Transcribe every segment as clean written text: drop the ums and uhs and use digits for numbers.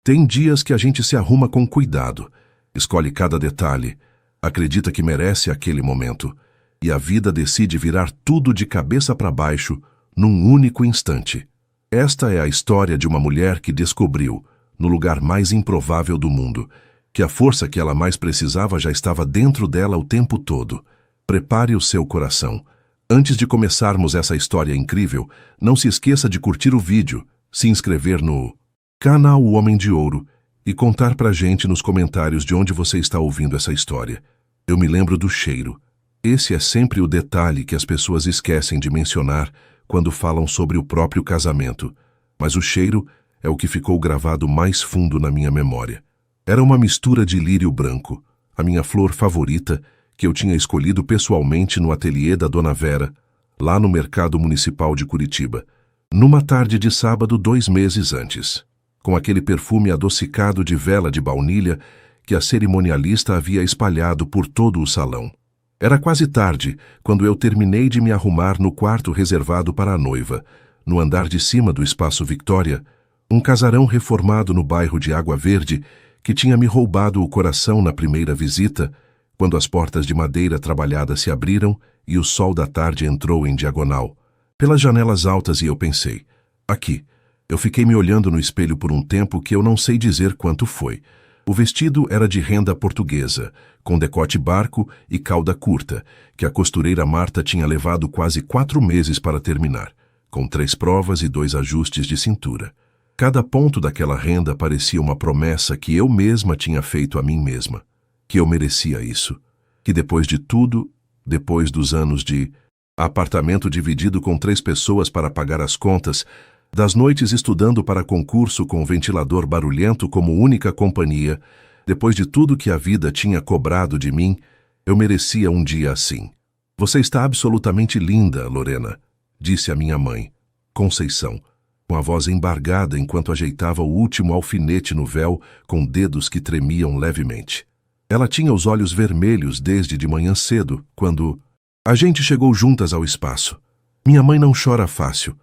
Tem dias que a gente se arruma com cuidado, escolhe cada detalhe, acredita que merece aquele momento, e a vida decide virar tudo de cabeça para baixo num único instante. Esta é a história de uma mulher que descobriu, no lugar mais improvável do mundo, que a força que ela mais precisava já estava dentro dela o tempo todo. Prepare o seu coração. Antes de começarmos essa história incrível, não se esqueça de curtir o vídeo, se inscrever no canal O Homem de Ouro e contar pra gente nos comentários de onde você está ouvindo essa história. Eu me lembro do cheiro. Esse é sempre o detalhe que as pessoas esquecem de mencionar quando falam sobre o próprio casamento, mas o cheiro é o que ficou gravado mais fundo na minha memória. Era uma mistura de lírio branco, a minha flor favorita, que eu tinha escolhido pessoalmente no ateliê da Dona Vera, lá no Mercado Municipal de Curitiba, numa tarde de sábado 2 meses antes, com aquele perfume adocicado de vela de baunilha que a cerimonialista havia espalhado por todo o salão. Era quase tarde quando eu terminei de me arrumar no quarto reservado para a noiva, no andar de cima do Espaço Victória, um casarão reformado no bairro de Água Verde que tinha me roubado o coração na primeira visita, quando as portas de madeira trabalhada se abriram e o sol da tarde entrou em diagonal, pelas janelas altas, e eu pensei, aqui. Eu fiquei me olhando no espelho por um tempo que eu não sei dizer quanto foi. O vestido era de renda portuguesa, com decote barco e cauda curta, que a costureira Marta tinha levado quase 4 meses para terminar, com 3 provas e 2 ajustes de cintura. Cada ponto daquela renda parecia uma promessa que eu mesma tinha feito a mim mesma, que eu merecia isso, que depois de tudo, depois dos anos de apartamento dividido com 3 pessoas para pagar as contas, das noites estudando para concurso com o ventilador barulhento como única companhia, depois de tudo que a vida tinha cobrado de mim, eu merecia um dia assim. Você está absolutamente linda, Lorena, disse a minha mãe, Conceição, com a voz embargada enquanto ajeitava o último alfinete no véu com dedos que tremiam levemente. Ela tinha os olhos vermelhos desde de manhã cedo, quando a gente chegou juntas ao espaço. Minha mãe não chora fácil.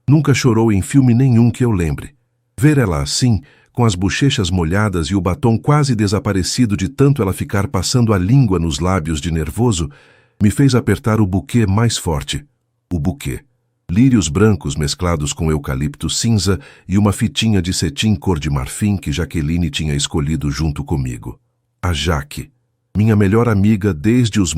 Nunca chorou em filme nenhum que eu lembre. Ver ela assim, com as bochechas molhadas e o batom quase desaparecido de tanto ela ficar passando a língua nos lábios de nervoso, me fez apertar o buquê mais forte. O buquê. Lírios brancos mesclados com eucalipto cinza e uma fitinha de cetim cor de marfim que Jaqueline tinha escolhido junto comigo. A Jaque, minha melhor amiga desde os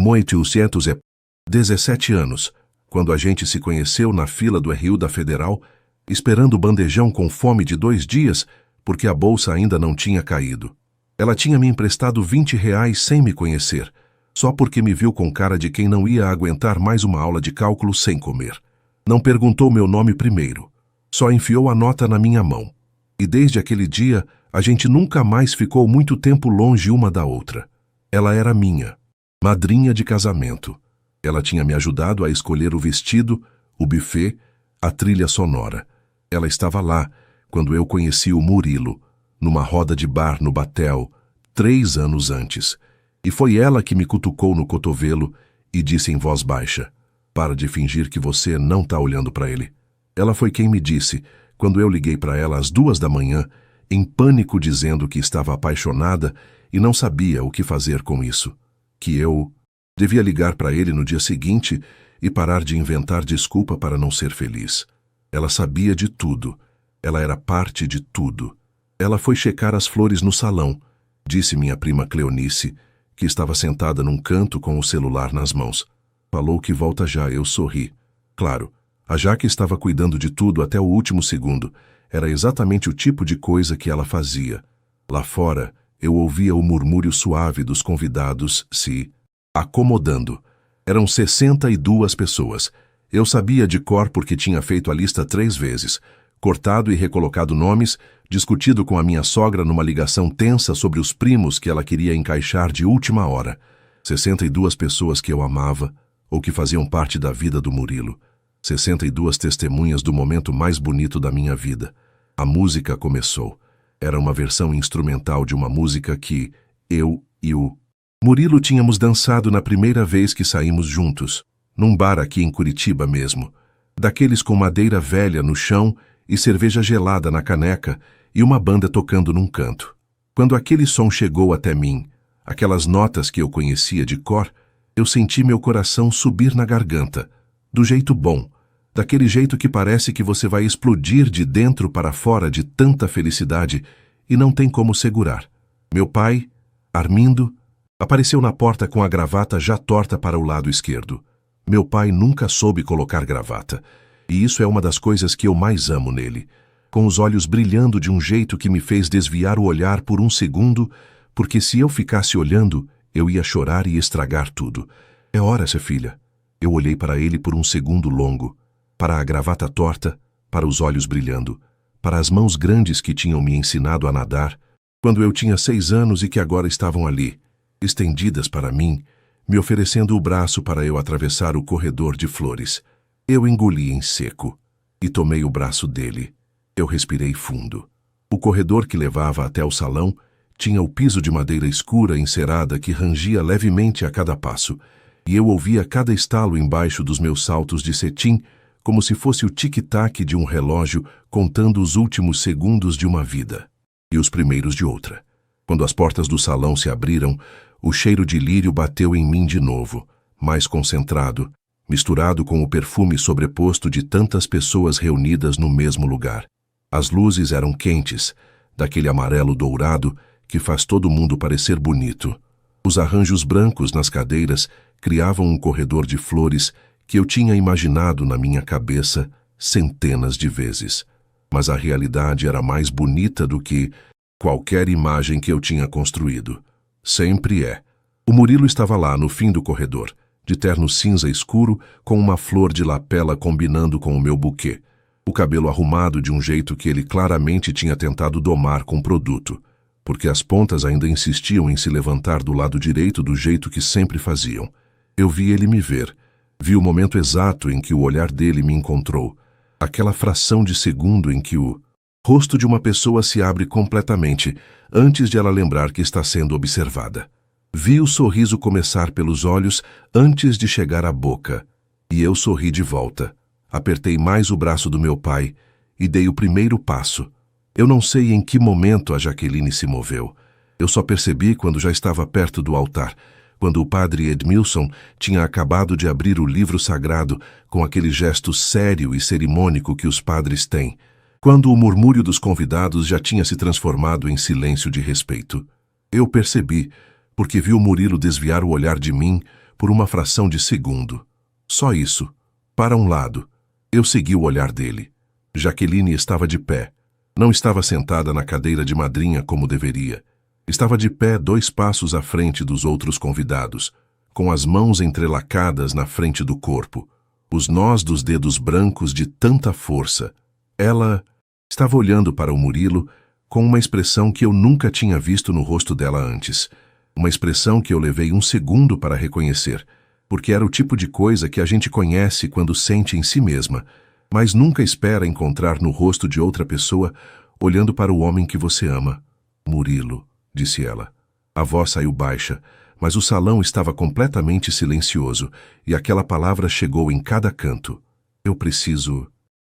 17 anos, quando a gente se conheceu na fila do RU da Federal, esperando o bandejão com fome de 2 dias, porque a bolsa ainda não tinha caído. Ela tinha me emprestado R$ 20 sem me conhecer, só porque me viu com cara de quem não ia aguentar mais uma aula de cálculo sem comer. Não perguntou meu nome primeiro, só enfiou a nota na minha mão. E desde aquele dia, a gente nunca mais ficou muito tempo longe uma da outra. Ela era minha, madrinha de casamento. Ela tinha me ajudado a escolher o vestido, o buffet, a trilha sonora. Ela estava lá quando eu conheci o Murilo, numa roda de bar no Batel, 3 anos antes. E foi ela que me cutucou no cotovelo e disse em voz baixa, "Para de fingir que você não está olhando para ele." Ela foi quem me disse, quando eu liguei para ela às 2 da manhã, em pânico dizendo que estava apaixonada e não sabia o que fazer com isso, que eu devia ligar para ele no dia seguinte e parar de inventar desculpa para não ser feliz. Ela sabia de tudo. Ela era parte de tudo. Ela foi checar as flores no salão, disse minha prima Cleonice, que estava sentada num canto com o celular nas mãos. Falou que volta já, eu sorri. Claro, a Jaque estava cuidando de tudo até o último segundo. Era exatamente o tipo de coisa que ela fazia. Lá fora, eu ouvia o murmúrio suave dos convidados se acomodando. Eram 62 pessoas. Eu sabia de cor porque tinha feito a lista 3 vezes, cortado e recolocado nomes, discutido com a minha sogra numa ligação tensa sobre os primos que ela queria encaixar de última hora. 62 pessoas que eu amava, ou que faziam parte da vida do Murilo. 62 testemunhas do momento mais bonito da minha vida. A música começou. Era uma versão instrumental de uma música que eu e o Murilo tínhamos dançado na primeira vez que saímos juntos, num bar aqui em Curitiba mesmo, daqueles com madeira velha no chão e cerveja gelada na caneca, e uma banda tocando num canto. Quando aquele som chegou até mim, aquelas notas que eu conhecia de cor, eu senti meu coração subir na garganta, do jeito bom, daquele jeito que parece que você vai explodir de dentro para fora de tanta felicidade e não tem como segurar. Meu pai, Armindo, apareceu na porta com a gravata já torta para o lado esquerdo. Meu pai nunca soube colocar gravata, e isso é uma das coisas que eu mais amo nele, com os olhos brilhando de um jeito que me fez desviar o olhar por um segundo, porque se eu ficasse olhando, eu ia chorar e estragar tudo. É hora, sua filha. Eu olhei para ele por um segundo longo, para a gravata torta, para os olhos brilhando, para as mãos grandes que tinham me ensinado a nadar, quando eu tinha 6 anos e que agora estavam ali, estendidas para mim, me oferecendo o braço para eu atravessar o corredor de flores. Eu engoli em seco e tomei o braço dele. Eu respirei fundo. O corredor que levava até o salão tinha o piso de madeira escura encerada que rangia levemente a cada passo, e eu ouvia cada estalo embaixo dos meus saltos de cetim, como se fosse o tic-tac de um relógio contando os últimos segundos de uma vida e os primeiros de outra. Quando as portas do salão se abriram, o cheiro de lírio bateu em mim de novo, mais concentrado, misturado com o perfume sobreposto de tantas pessoas reunidas no mesmo lugar. As luzes eram quentes, daquele amarelo dourado que faz todo mundo parecer bonito. Os arranjos brancos nas cadeiras criavam um corredor de flores que eu tinha imaginado na minha cabeça centenas de vezes. Mas a realidade era mais bonita do que qualquer imagem que eu tinha construído. Sempre é. O Murilo estava lá no fim do corredor, de terno cinza escuro, com uma flor de lapela combinando com o meu buquê. O cabelo arrumado de um jeito que ele claramente tinha tentado domar com produto, porque as pontas ainda insistiam em se levantar do lado direito do jeito que sempre faziam. Eu vi ele me ver, vi o momento exato em que o olhar dele me encontrou, aquela fração de segundo em que o rosto de uma pessoa se abre completamente antes de ela lembrar que está sendo observada. Vi o sorriso começar pelos olhos antes de chegar à boca, e eu sorri de volta. Apertei mais o braço do meu pai e dei o primeiro passo. Eu não sei em que momento a Jaqueline se moveu. Eu só percebi quando já estava perto do altar, quando o padre Edmilson tinha acabado de abrir o livro sagrado com aquele gesto sério e cerimônico que os padres têm, quando o murmúrio dos convidados já tinha se transformado em silêncio de respeito. Eu percebi, porque vi o Murilo desviar o olhar de mim por uma fração de segundo. Só isso. Para um lado. Eu segui o olhar dele. Jaqueline estava de pé. Não estava sentada na cadeira de madrinha como deveria. Estava de pé 2 passos à frente dos outros convidados, com as mãos entrelacadas na frente do corpo, os nós dos dedos brancos de tanta força. Ela estava olhando para o Murilo com uma expressão que eu nunca tinha visto no rosto dela antes. Uma expressão que eu levei um segundo para reconhecer, porque era o tipo de coisa que a gente conhece quando sente em si mesma, mas nunca espera encontrar no rosto de outra pessoa olhando para o homem que você ama. Murilo, disse ela. A voz saiu baixa, mas o salão estava completamente silencioso e aquela palavra chegou em cada canto. Eu preciso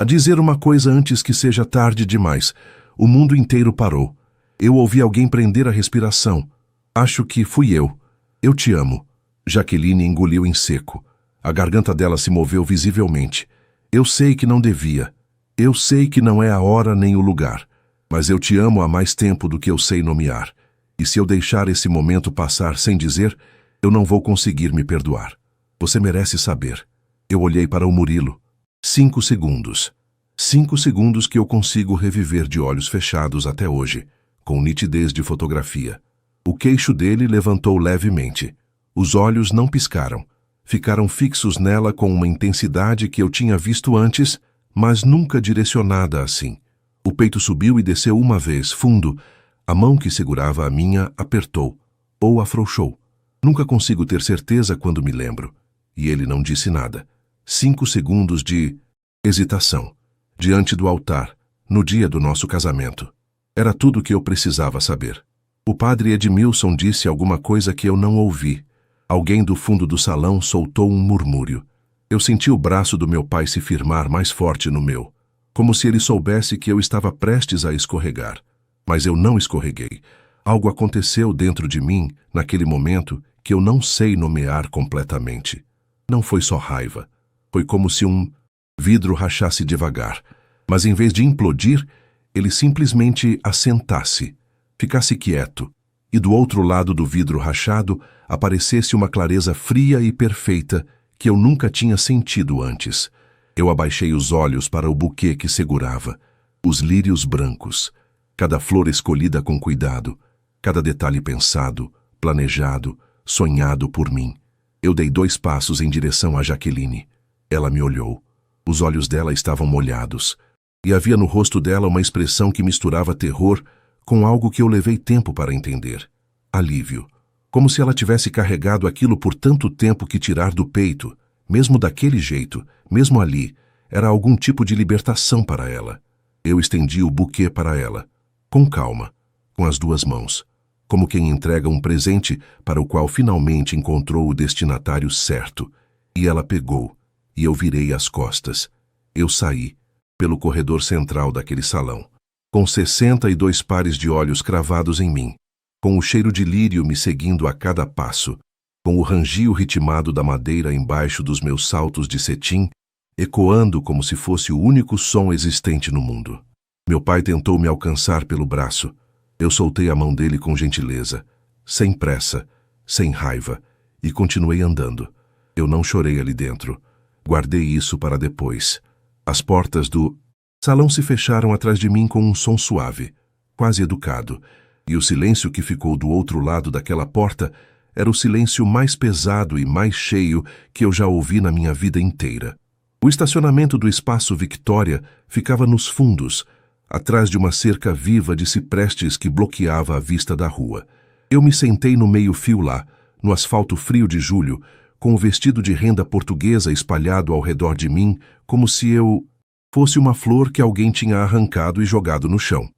dizer uma coisa antes que seja tarde demais. O mundo inteiro parou. Eu ouvi alguém prender a respiração. Acho que fui eu. Eu te amo. Jaqueline engoliu em seco. A garganta dela se moveu visivelmente. Eu sei que não devia. Eu sei que não é a hora nem o lugar. Mas eu te amo há mais tempo do que eu sei nomear. E se eu deixar esse momento passar sem dizer, eu não vou conseguir me perdoar. Você merece saber. Eu olhei para o Murilo. 5 segundos. 5 segundos que eu consigo reviver de olhos fechados até hoje, com nitidez de fotografia. O queixo dele levantou levemente. Os olhos não piscaram. Ficaram fixos nela com uma intensidade que eu tinha visto antes, mas nunca direcionada assim. O peito subiu e desceu uma vez, fundo. A mão que segurava a minha apertou, ou afrouxou. Nunca consigo ter certeza quando me lembro. E ele não disse nada. 5 segundos de hesitação. Diante do altar, no dia do nosso casamento. Era tudo o que eu precisava saber. O padre Edmilson disse alguma coisa que eu não ouvi. Alguém do fundo do salão soltou um murmúrio. Eu senti o braço do meu pai se firmar mais forte no meu. como se ele soubesse que eu estava prestes a escorregar. Mas eu não escorreguei. Algo aconteceu dentro de mim, naquele momento, que eu não sei nomear completamente. Não foi só raiva. Foi como se um vidro rachasse devagar, mas em vez de implodir, ele simplesmente assentasse, ficasse quieto, e do outro lado do vidro rachado aparecesse uma clareza fria e perfeita que eu nunca tinha sentido antes. Eu abaixei os olhos para o buquê que segurava, os lírios brancos, cada flor escolhida com cuidado, cada detalhe pensado, planejado, sonhado por mim. Eu dei 2 passos em direção a Jaqueline. Ela me olhou. Os olhos dela estavam molhados, e havia no rosto dela uma expressão que misturava terror com algo que eu levei tempo para entender. Alívio. Como se ela tivesse carregado aquilo por tanto tempo que tirar do peito, mesmo daquele jeito, mesmo ali, era algum tipo de libertação para ela. Eu estendi o buquê para ela, com calma, com as 2 mãos, como quem entrega um presente para o qual finalmente encontrou o destinatário certo. E ela pegou, e eu virei as costas. Eu saí, pelo corredor central daquele salão, com 62 pares de olhos cravados em mim, com o cheiro de lírio me seguindo a cada passo, com o rangio ritmado da madeira embaixo dos meus saltos de cetim, ecoando como se fosse o único som existente no mundo. Meu pai tentou me alcançar pelo braço. Eu soltei a mão dele com gentileza, sem pressa, sem raiva, e continuei andando. Eu não chorei ali dentro. Guardei isso para depois. As portas do salão se fecharam atrás de mim com um som suave, quase educado, e o silêncio que ficou do outro lado daquela porta era o silêncio mais pesado e mais cheio que eu já ouvi na minha vida inteira. O estacionamento do Espaço Victória ficava nos fundos, atrás de uma cerca viva de ciprestes que bloqueava a vista da rua. Eu me sentei no meio-fio lá, no asfalto frio de julho, com o vestido de renda portuguesa espalhado ao redor de mim, como se eu fosse uma flor que alguém tinha arrancado e jogado no chão.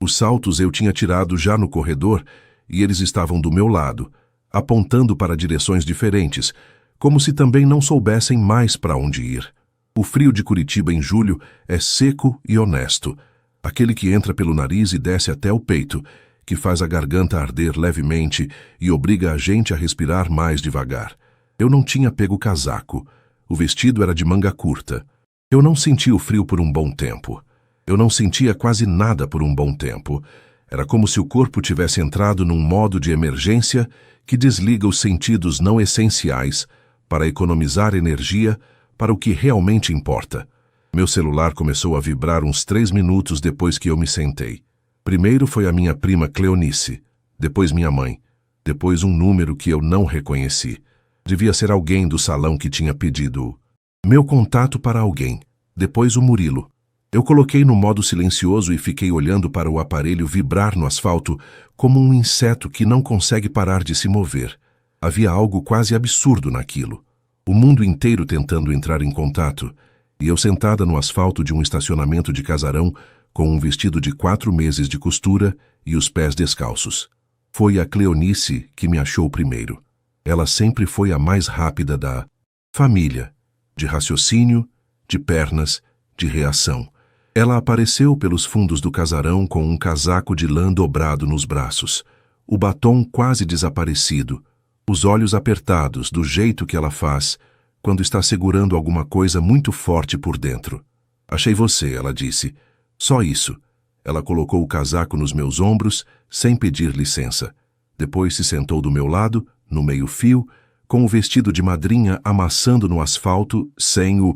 Os saltos eu tinha tirado já no corredor e eles estavam do meu lado, apontando para direções diferentes, como se também não soubessem mais para onde ir. O frio de Curitiba em julho é seco e honesto, aquele que entra pelo nariz e desce até o peito, que faz a garganta arder levemente e obriga a gente a respirar mais devagar. Eu não tinha pego casaco. O vestido era de manga curta. Eu não senti o frio por um bom tempo. Eu não sentia quase nada por um bom tempo. Era como se o corpo tivesse entrado num modo de emergência que desliga os sentidos não essenciais para economizar energia para o que realmente importa. Meu celular começou a vibrar uns 3 minutos depois que eu me sentei. Primeiro foi a minha prima Cleonice, depois minha mãe, depois um número que eu não reconheci. Devia ser alguém do salão que tinha pedido meu contato para alguém, depois o Murilo. Eu coloquei no modo silencioso e fiquei olhando para o aparelho vibrar no asfalto como um inseto que não consegue parar de se mover. Havia algo quase absurdo naquilo. O mundo inteiro tentando entrar em contato, e eu sentada no asfalto de um estacionamento de casarão com um vestido de 4 meses de costura e os pés descalços. Foi a Cleonice que me achou primeiro. Ela sempre foi a mais rápida da família, de raciocínio, de pernas, de reação. Ela apareceu pelos fundos do casarão com um casaco de lã dobrado nos braços, o batom quase desaparecido, os olhos apertados do jeito que ela faz quando está segurando alguma coisa muito forte por dentro. Achei você, ela disse. Só isso. Ela colocou o casaco nos meus ombros, sem pedir licença. Depois se sentou do meu lado, no meio-fio, com o vestido de madrinha amassando no asfalto sem o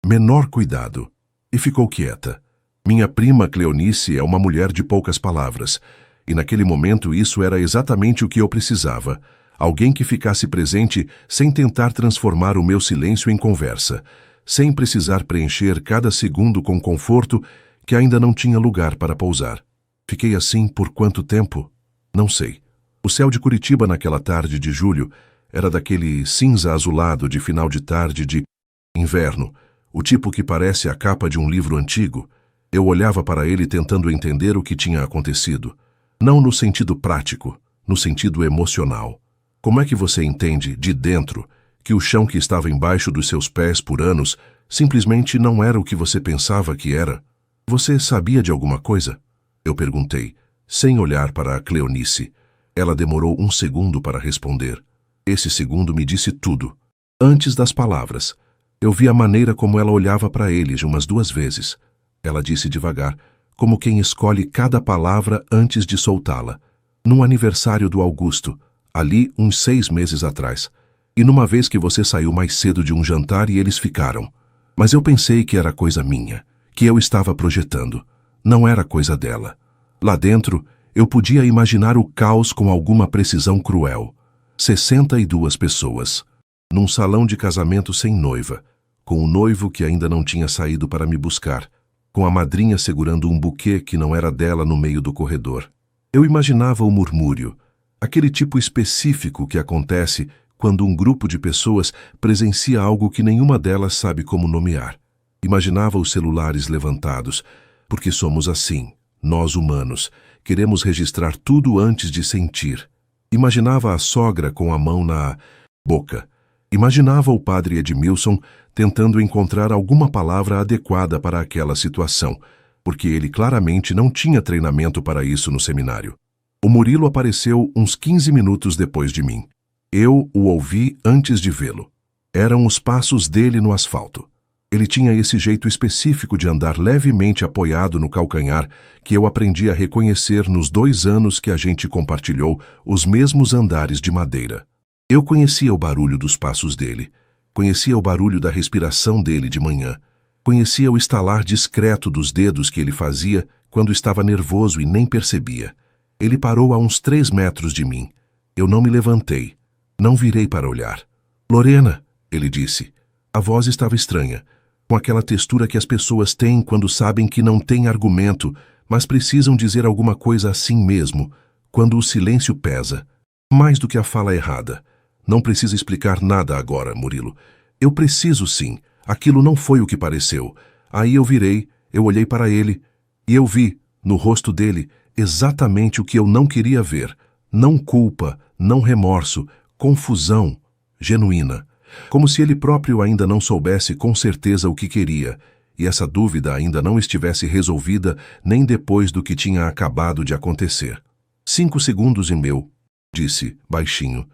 menor cuidado. E ficou quieta. Minha prima Cleonice é uma mulher de poucas palavras, e naquele momento isso era exatamente o que eu precisava. Alguém que ficasse presente sem tentar transformar o meu silêncio em conversa, sem precisar preencher cada segundo com conforto que ainda não tinha lugar para pousar. Fiquei assim por quanto tempo? Não sei. O céu de Curitiba naquela tarde de julho era daquele cinza azulado de final de tarde de inverno, o tipo que parece a capa de um livro antigo. Eu olhava para ele tentando entender o que tinha acontecido. Não no sentido prático, no sentido emocional. Como é que você entende, de dentro, que o chão que estava embaixo dos seus pés por anos simplesmente não era o que você pensava que era? Você sabia de alguma coisa? Eu perguntei, sem olhar para a Cleonice. Ela demorou um segundo para responder. Esse segundo me disse tudo. Antes das palavras, eu vi a maneira como ela olhava para eles umas 2 vezes. Ela disse devagar, como quem escolhe cada palavra antes de soltá-la. Num aniversário do Augusto, ali uns 6 meses atrás. E numa vez que você saiu mais cedo de um jantar e eles ficaram. Mas eu pensei que era coisa minha, que eu estava projetando. Não era coisa dela. Lá dentro, eu podia imaginar o caos com alguma precisão cruel. 62 pessoas. Num salão de casamento sem noiva, com o noivo que ainda não tinha saído para me buscar, com a madrinha segurando um buquê que não era dela no meio do corredor. Eu imaginava o murmúrio, aquele tipo específico que acontece quando um grupo de pessoas presencia algo que nenhuma delas sabe como nomear. Imaginava os celulares levantados, porque somos assim, nós humanos, queremos registrar tudo antes de sentir. Imaginava a sogra com a mão na boca. Imaginava o padre Edmilson tentando encontrar alguma palavra adequada para aquela situação, porque ele claramente não tinha treinamento para isso no seminário. O Murilo apareceu uns 15 minutos depois de mim. Eu o ouvi antes de vê-lo. Eram os passos dele no asfalto. Ele tinha esse jeito específico de andar levemente apoiado no calcanhar que eu aprendi a reconhecer nos 2 anos que a gente compartilhou os mesmos andares de madeira. Eu conhecia o barulho dos passos dele, conhecia o barulho da respiração dele de manhã, conhecia o estalar discreto dos dedos que ele fazia quando estava nervoso e nem percebia. Ele parou a uns 3 metros de mim. Eu não me levantei, não virei para olhar. "Lorena", ele disse. A voz estava estranha, com aquela textura que as pessoas têm quando sabem que não têm argumento, mas precisam dizer alguma coisa assim mesmo, quando o silêncio pesa, mais do que a fala errada. Não precisa explicar nada agora, Murilo. Eu preciso sim. Aquilo não foi o que pareceu. Aí eu virei, eu olhei para ele, e eu vi, no rosto dele, exatamente o que eu não queria ver. Não culpa, não remorso, confusão genuína. Como se ele próprio ainda não soubesse com certeza o que queria, e essa dúvida ainda não estivesse resolvida nem depois do que tinha acabado de acontecer. 5 segundos e meu, disse, baixinho.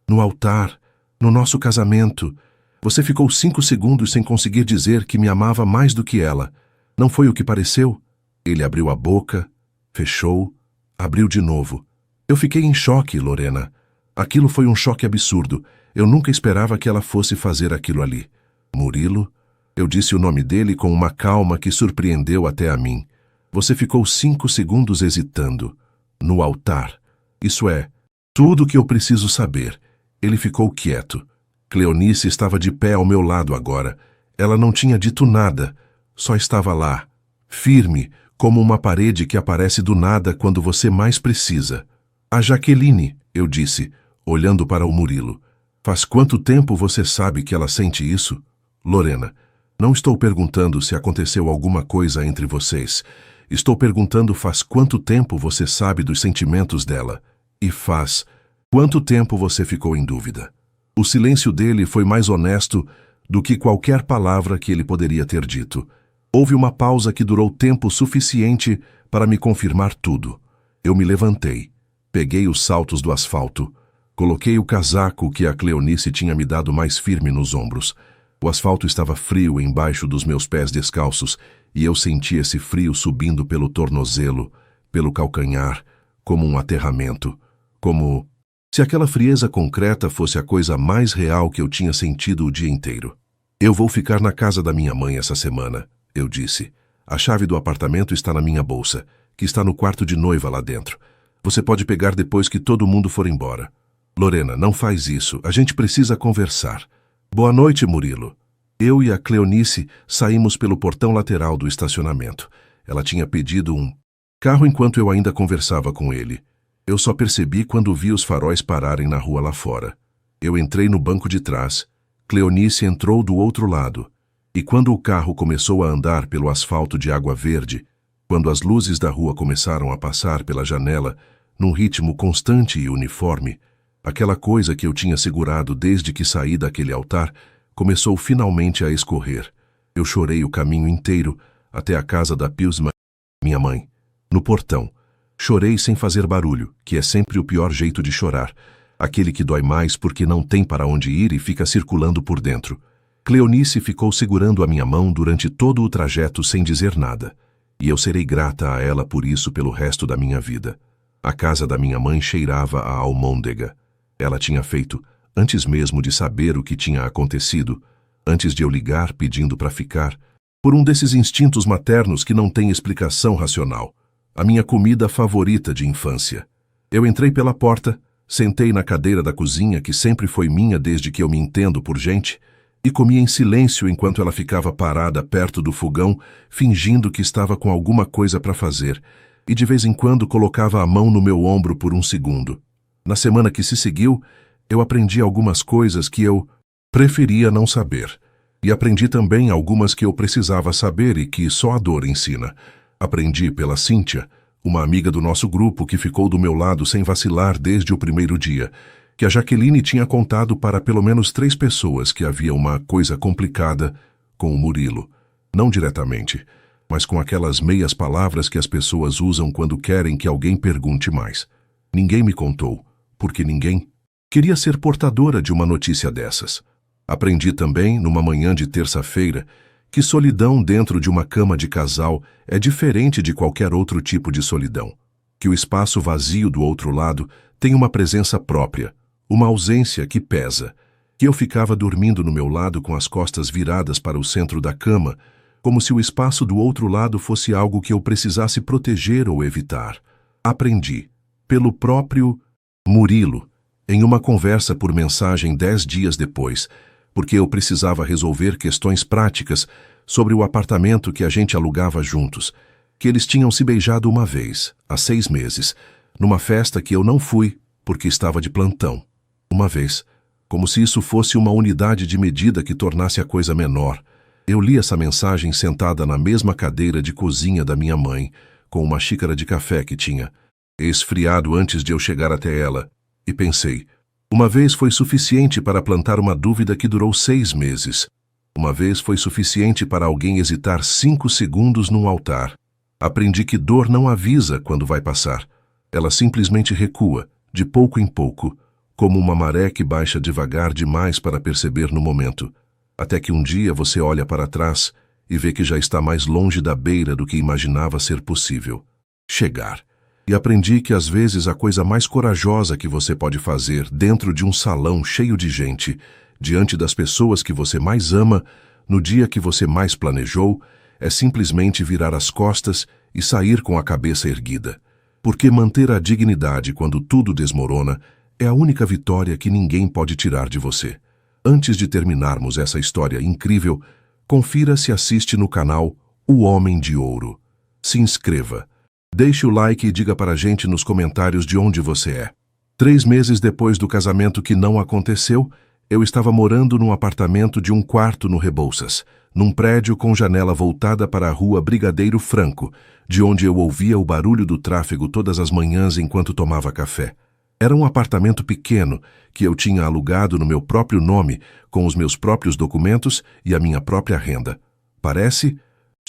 No altar, no nosso casamento, você ficou 5 segundos sem conseguir dizer que me amava mais do que ela. Não foi o que pareceu? Ele abriu a boca, fechou, abriu de novo. Eu fiquei em choque, Lorena. Aquilo foi um choque absurdo. Eu nunca esperava que ela fosse fazer aquilo ali. Murilo? Eu disse o nome dele com uma calma que surpreendeu até a mim. Você ficou 5 segundos hesitando. No altar. Isso é, tudo o que eu preciso saber. Ele ficou quieto. Cleonice estava de pé ao meu lado agora. Ela não tinha dito nada. Só estava lá, firme, como uma parede que aparece do nada quando você mais precisa. A Jaqueline, eu disse, olhando para o Murilo. Faz quanto tempo você sabe que ela sente isso? Lorena, não estou perguntando se aconteceu alguma coisa entre vocês. Estou perguntando faz quanto tempo você sabe dos sentimentos dela. E faz quanto tempo você ficou em dúvida. O silêncio dele foi mais honesto do que qualquer palavra que ele poderia ter dito. Houve uma pausa que durou tempo suficiente para me confirmar tudo. Eu me levantei, peguei os saltos do asfalto, coloquei o casaco que a Cleonice tinha me dado mais firme nos ombros. O asfalto estava frio embaixo dos meus pés descalços e eu senti esse frio subindo pelo tornozelo, pelo calcanhar, como um aterramento, como se aquela frieza concreta fosse a coisa mais real que eu tinha sentido o dia inteiro. Eu vou ficar na casa da minha mãe essa semana, eu disse. A chave do apartamento está na minha bolsa, que está no quarto de noiva lá dentro. Você pode pegar depois que todo mundo for embora. Lorena, não faz isso. A gente precisa conversar. Boa noite, Murilo. Eu e a Cleonice saímos pelo portão lateral do estacionamento. Ela tinha pedido um carro enquanto eu ainda conversava com ele. Eu só percebi quando vi os faróis pararem na rua lá fora. Eu entrei no banco de trás. Cleonice entrou do outro lado. E quando o carro começou a andar pelo asfalto de água verde, quando as luzes da rua começaram a passar pela janela, num ritmo constante e uniforme, aquela coisa que eu tinha segurado desde que saí daquele altar começou finalmente a escorrer. Eu chorei o caminho inteiro, até a casa da Pilsma, minha mãe. No portão. Chorei sem fazer barulho, que é sempre o pior jeito de chorar. Aquele que dói mais porque não tem para onde ir e fica circulando por dentro. Cleonice ficou segurando a minha mão durante todo o trajeto sem dizer nada. E eu serei grata a ela por isso pelo resto da minha vida. A casa da minha mãe cheirava a almôndega. Ela tinha feito, antes mesmo de saber o que tinha acontecido, antes de eu ligar pedindo para ficar, por um desses instintos maternos que não tem explicação racional, a minha comida favorita de infância. Eu entrei pela porta, sentei na cadeira da cozinha, que sempre foi minha desde que eu me entendo por gente, e comi em silêncio enquanto ela ficava parada perto do fogão, fingindo que estava com alguma coisa para fazer, e de vez em quando colocava a mão no meu ombro por um segundo. Na semana que se seguiu, eu aprendi algumas coisas que eu preferia não saber. E aprendi também algumas que eu precisava saber e que só a dor ensina. Aprendi pela Cíntia, uma amiga do nosso grupo que ficou do meu lado sem vacilar desde o primeiro dia, que a Jaqueline tinha contado para pelo menos 3 pessoas que havia uma coisa complicada com o Murilo. Não diretamente, mas com aquelas meias palavras que as pessoas usam quando querem que alguém pergunte mais. Ninguém me contou, porque ninguém queria ser portadora de uma notícia dessas. Aprendi também, numa manhã de terça-feira, que solidão dentro de uma cama de casal é diferente de qualquer outro tipo de solidão. Que o espaço vazio do outro lado tem uma presença própria, uma ausência que pesa. Que eu ficava dormindo no meu lado com as costas viradas para o centro da cama, como se o espaço do outro lado fosse algo que eu precisasse proteger ou evitar. Aprendi, pelo próprio Murilo, em uma conversa por mensagem 10 dias depois, porque eu precisava resolver questões práticas sobre o apartamento que a gente alugava juntos, que eles tinham se beijado uma vez, há 6 meses, numa festa que eu não fui porque estava de plantão. Uma vez, como se isso fosse uma unidade de medida que tornasse a coisa menor. Eu li essa mensagem sentada na mesma cadeira de cozinha da minha mãe, com uma xícara de café que tinha esfriado antes de eu chegar até ela, e pensei: uma vez foi suficiente para plantar uma dúvida que durou 6 meses. Uma vez foi suficiente para alguém hesitar 5 segundos num altar. Aprendi que dor não avisa quando vai passar. Ela simplesmente recua, de pouco em pouco, como uma maré que baixa devagar demais para perceber no momento, até que um dia você olha para trás e vê que já está mais longe da beira do que imaginava ser possível chegar. E aprendi que às vezes a coisa mais corajosa que você pode fazer dentro de um salão cheio de gente, diante das pessoas que você mais ama, no dia que você mais planejou, é simplesmente virar as costas e sair com a cabeça erguida. Porque manter a dignidade quando tudo desmorona é a única vitória que ninguém pode tirar de você. Antes de terminarmos essa história incrível, confira se assiste no canal O Homem de Ouro. Se inscreva. Deixe o like e diga para a gente nos comentários de onde você é. 3 meses depois do casamento que não aconteceu, eu estava morando num apartamento de 1 quarto no Rebouças, num prédio com janela voltada para a rua Brigadeiro Franco, de onde eu ouvia o barulho do tráfego todas as manhãs enquanto tomava café. Era um apartamento pequeno que eu tinha alugado no meu próprio nome, com os meus próprios documentos e a minha própria renda. Parece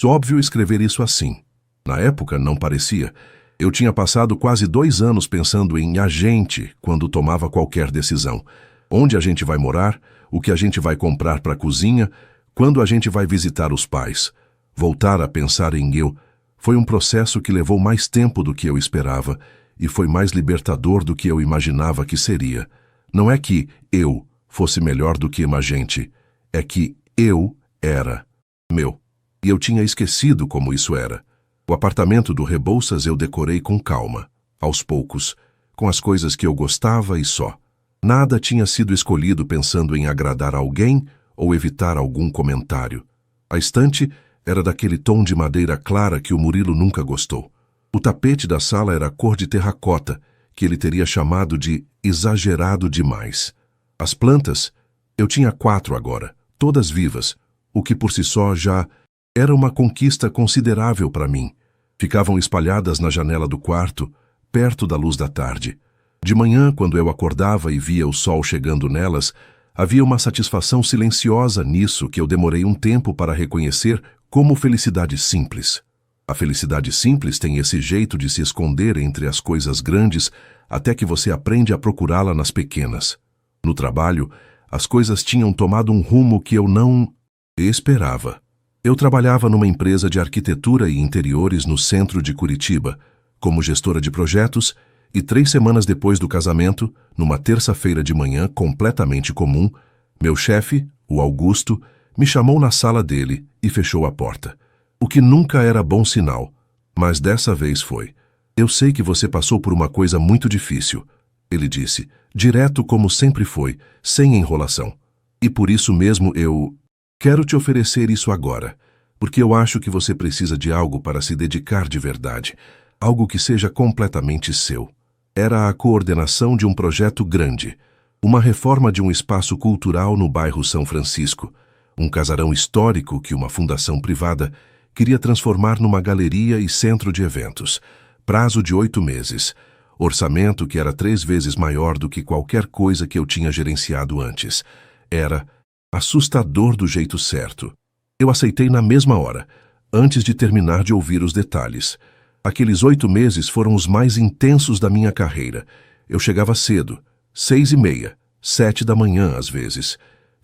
óbvio escrever isso assim. Na época, não parecia. Eu tinha passado quase 2 anos pensando em a gente quando tomava qualquer decisão. Onde a gente vai morar, o que a gente vai comprar para a cozinha, quando a gente vai visitar os pais. Voltar a pensar em eu foi um processo que levou mais tempo do que eu esperava e foi mais libertador do que eu imaginava que seria. Não é que eu fosse melhor do que a gente, é que eu era meu. E eu tinha esquecido como isso era. O apartamento do Rebouças eu decorei com calma, aos poucos, com as coisas que eu gostava e só. Nada tinha sido escolhido pensando em agradar alguém ou evitar algum comentário. A estante era daquele tom de madeira clara que o Murilo nunca gostou. O tapete da sala era cor de terracota, que ele teria chamado de exagerado demais. As plantas, eu tinha 4 agora, todas vivas, o que por si só já era uma conquista considerável para mim. Ficavam espalhadas na janela do quarto, perto da luz da tarde. De manhã, quando eu acordava e via o sol chegando nelas, havia uma satisfação silenciosa nisso que eu demorei um tempo para reconhecer Como felicidade simples. A felicidade simples tem esse jeito de se esconder entre as coisas grandes até que você aprende a procurá-la nas pequenas. No trabalho, as coisas tinham tomado um rumo que eu não esperava. Eu trabalhava numa empresa de arquitetura e interiores no centro de Curitiba, como gestora de projetos, e 3 semanas depois do casamento, numa terça-feira de manhã completamente comum, meu chefe, o Augusto, me chamou na sala dele e fechou a porta. O que nunca era bom sinal, mas dessa vez foi. Eu sei que você passou por uma coisa muito difícil, ele disse, direto como sempre foi, sem enrolação. E por isso mesmo eu quero te oferecer isso agora, porque eu acho que você precisa de algo para se dedicar de verdade, algo que seja completamente seu. Era a coordenação de um projeto grande, uma reforma de um espaço cultural no bairro São Francisco, um casarão histórico que uma fundação privada queria transformar numa galeria e centro de eventos. Prazo de 8 meses. Orçamento que era 3 vezes maior do que qualquer coisa que eu tinha gerenciado antes. Era assustador do jeito certo. Eu aceitei na mesma hora, antes de terminar de ouvir os detalhes. Aqueles 8 meses foram os mais intensos da minha carreira. Eu chegava cedo, 6h30, 7 da manhã às vezes.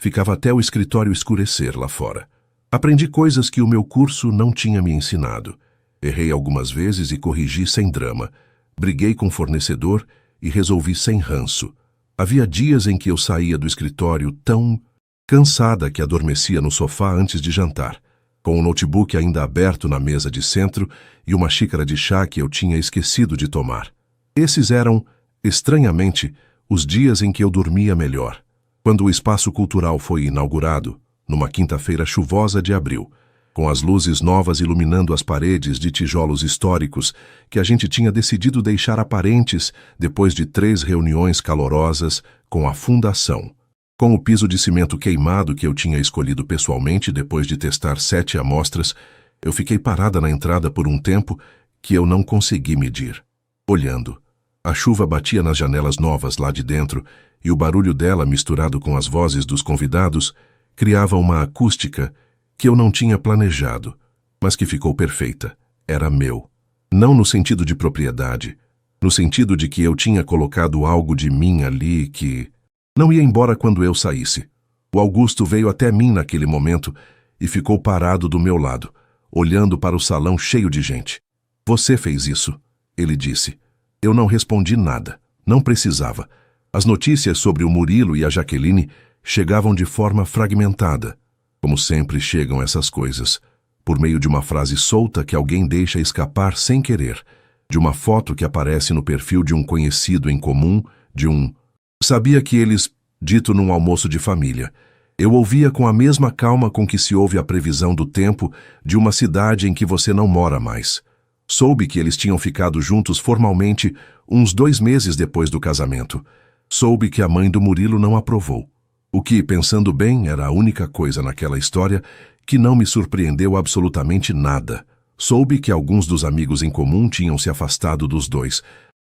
Ficava até o escritório escurecer lá fora. Aprendi coisas que o meu curso não tinha me ensinado. Errei algumas vezes e corrigi sem drama. Briguei com o fornecedor e resolvi sem ranço. Havia dias em que eu saía do escritório tão cansada que adormecia no sofá antes de jantar, com o notebook ainda aberto na mesa de centro e uma xícara de chá que eu tinha esquecido de tomar. Esses eram, estranhamente, os dias em que eu dormia melhor. Quando o espaço cultural foi inaugurado, numa quinta-feira chuvosa de abril, com as luzes novas iluminando as paredes de tijolos históricos que a gente tinha decidido deixar aparentes depois de 3 reuniões calorosas com a fundação, com o piso de cimento queimado que eu tinha escolhido pessoalmente depois de testar 7 amostras, eu fiquei parada na entrada por um tempo que eu não consegui medir. Olhando, a chuva batia nas janelas novas lá de dentro e o barulho dela misturado com as vozes dos convidados criava uma acústica que eu não tinha planejado, mas que ficou perfeita. Era meu. Não no sentido de propriedade, no sentido de que eu tinha colocado algo de mim ali que não ia embora quando eu saísse. O Augusto veio até mim naquele momento e ficou parado do meu lado, olhando para o salão cheio de gente. Você fez isso, ele disse. Eu não respondi nada. Não precisava. As notícias sobre o Murilo e a Jaqueline chegavam de forma fragmentada, como sempre chegam essas coisas, por meio de uma frase solta que alguém deixa escapar sem querer, de uma foto que aparece no perfil de um conhecido em comum, de um sabia que eles, dito num almoço de família. Eu ouvia com a mesma calma com que se ouve a previsão do tempo de uma cidade em que você não mora mais. Soube que eles tinham ficado juntos formalmente uns 2 meses depois do casamento. Soube que a mãe do Murilo não aprovou. O que, pensando bem, era a única coisa naquela história que não me surpreendeu absolutamente nada. Soube que alguns dos amigos em comum tinham se afastado dos dois,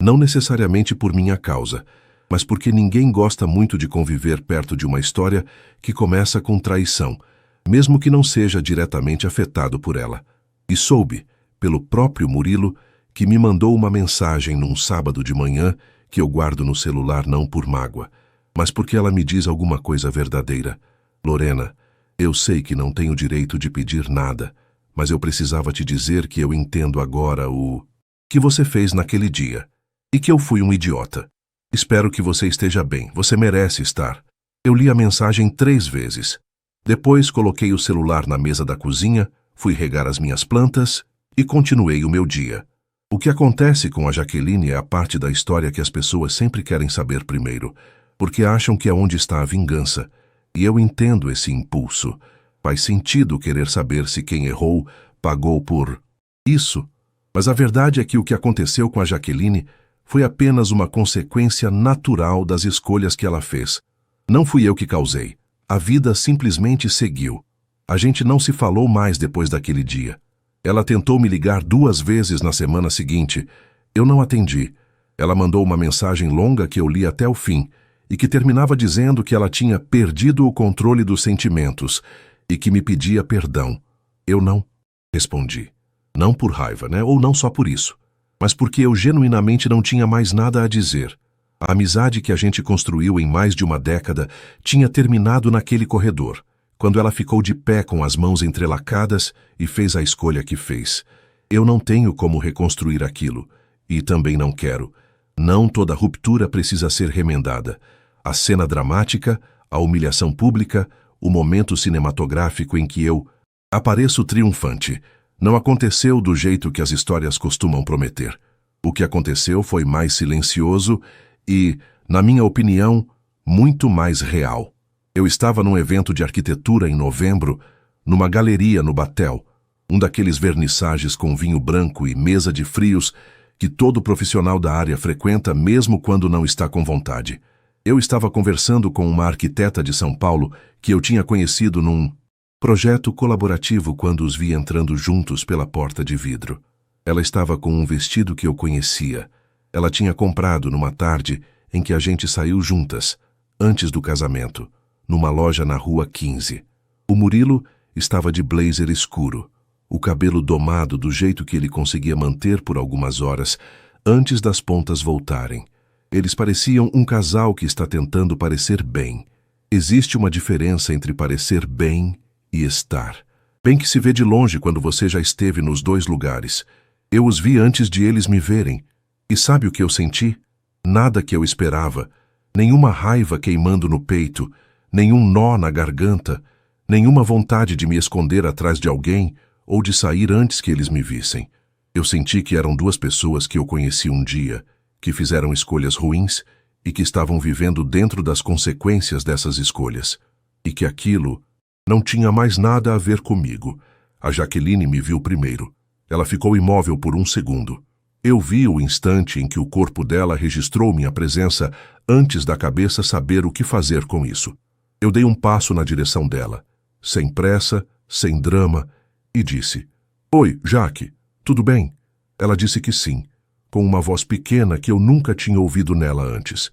não necessariamente por minha causa, mas porque ninguém gosta muito de conviver perto de uma história que começa com traição, mesmo que não seja diretamente afetado por ela. E soube, pelo próprio Murilo, que me mandou uma mensagem num sábado de manhã que eu guardo no celular não por mágoa, mas porque ela me diz alguma coisa verdadeira. Lorena, eu sei que não tenho direito de pedir nada, mas eu precisava te dizer que eu entendo agora o que você fez naquele dia e que eu fui um idiota. Espero que você esteja bem, você merece estar. Eu li a mensagem 3 vezes. Depois coloquei o celular na mesa da cozinha, fui regar as minhas plantas e continuei o meu dia. O que acontece com a Jaqueline é a parte da história que as pessoas sempre querem saber primeiro, porque acham que é onde está a vingança. E eu entendo esse impulso. Faz sentido querer saber se quem errou pagou por isso. Mas a verdade é que o que aconteceu com a Jaqueline foi apenas uma consequência natural das escolhas que ela fez. Não fui eu que causei. A vida simplesmente seguiu. A gente não se falou mais depois daquele dia. Ela tentou me ligar 2 vezes na semana seguinte. Eu não atendi. Ela mandou uma mensagem longa que eu li até o fim e que terminava dizendo que ela tinha perdido o controle dos sentimentos e que me pedia perdão. Eu não, respondi. Não por raiva, né? Ou não só por isso, mas porque eu genuinamente não tinha mais nada a dizer. A amizade que a gente construiu em mais de uma década tinha terminado naquele corredor, quando ela ficou de pé com as mãos entrelacadas e fez a escolha que fez. Eu não tenho como reconstruir aquilo, e também não quero. Não toda ruptura precisa ser remendada. A cena dramática, a humilhação pública, o momento cinematográfico em que eu apareço triunfante, não aconteceu do jeito que as histórias costumam prometer. O que aconteceu foi mais silencioso e, na minha opinião, muito mais real. Eu estava num evento de arquitetura em novembro, numa galeria no Batel, um daqueles vernissagens com vinho branco e mesa de frios que todo profissional da área frequenta mesmo quando não está com vontade. Eu estava conversando com uma arquiteta de São Paulo que eu tinha conhecido num projeto colaborativo quando os vi entrando juntos pela porta de vidro. Ela estava com um vestido que eu conhecia. Ela tinha comprado numa tarde em que a gente saiu juntas, antes do casamento, numa loja na Rua 15. O Murilo estava de blazer escuro, o cabelo domado do jeito que ele conseguia manter por algumas horas, antes das pontas voltarem. Eles pareciam um casal que está tentando parecer bem. Existe uma diferença entre parecer bem e estar. Bem que se vê de longe quando você já esteve nos dois lugares. Eu os vi antes de eles me verem. E sabe o que eu senti? Nada que eu esperava. Nenhuma raiva queimando no peito, nenhum nó na garganta, nenhuma vontade de me esconder atrás de alguém ou de sair antes que eles me vissem. Eu senti que eram duas pessoas que eu conheci um dia, que fizeram escolhas ruins e que estavam vivendo dentro das consequências dessas escolhas. E que aquilo não tinha mais nada a ver comigo. A Jaqueline me viu primeiro. Ela ficou imóvel por um segundo. Eu vi o instante em que o corpo dela registrou minha presença antes da cabeça saber o que fazer com isso. Eu dei um passo na direção dela, sem pressa, sem drama, e disse: "Oi, Jaque, tudo bem?" Ela disse que sim, com uma voz pequena que eu nunca tinha ouvido nela antes.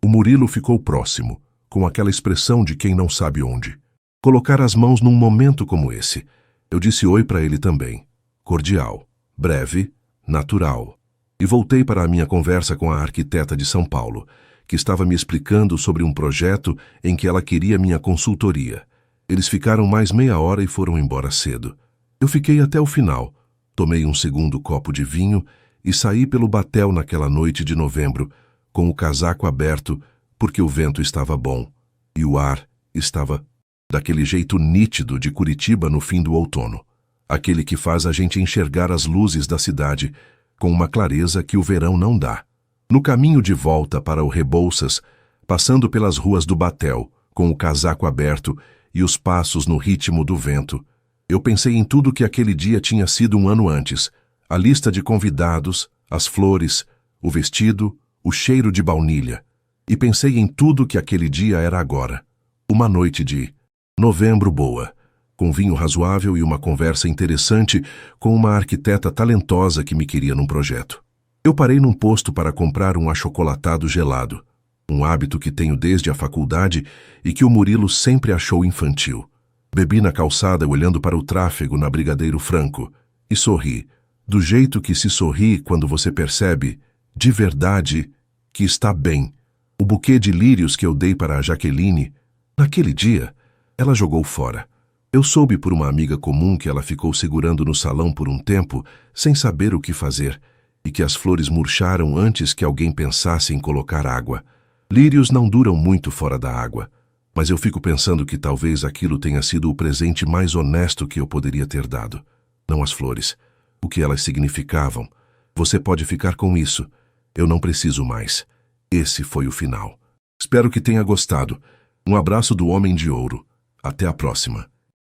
O Murilo ficou próximo, com aquela expressão de quem não sabe onde. Colocar as mãos num momento como esse. Eu disse oi para ele também. Cordial, breve, natural. E voltei para a minha conversa com a arquiteta de São Paulo, que estava me explicando sobre um projeto em que ela queria minha consultoria. Eles ficaram mais meia hora e foram embora cedo. Eu fiquei até o final. Tomei um segundo copo de vinho e saí pelo Batel naquela noite de novembro, com o casaco aberto, porque o vento estava bom e o ar estava daquele jeito nítido de Curitiba no fim do outono. Aquele que faz a gente enxergar as luzes da cidade com uma clareza que o verão não dá. No caminho de volta para o Rebouças, passando pelas ruas do Batel, com o casaco aberto e os passos no ritmo do vento, eu pensei em tudo que aquele dia tinha sido um ano antes. A lista de convidados, as flores, o vestido, o cheiro de baunilha. E pensei em tudo que aquele dia era agora. Uma noite de novembro boa, com vinho razoável e uma conversa interessante com uma arquiteta talentosa que me queria num projeto. Eu parei num posto para comprar um achocolatado gelado, um hábito que tenho desde a faculdade e que o Murilo sempre achou infantil. Bebi na calçada olhando para o tráfego na Brigadeiro Franco e sorri, do jeito que se sorri quando você percebe, de verdade, que está bem. O buquê de lírios que eu dei para a Jaqueline, naquele dia, ela jogou fora. Eu soube por uma amiga comum que ela ficou segurando no salão por um tempo, sem saber o que fazer, e que as flores murcharam antes que alguém pensasse em colocar água. Lírios não duram muito fora da água, mas eu fico pensando que talvez aquilo tenha sido o presente mais honesto que eu poderia ter dado. Não as flores, o que elas significavam. Você pode ficar com isso. Eu não preciso mais. Esse foi o final. Espero que tenha gostado. Um abraço do Homem de Ouro. Até a próxima.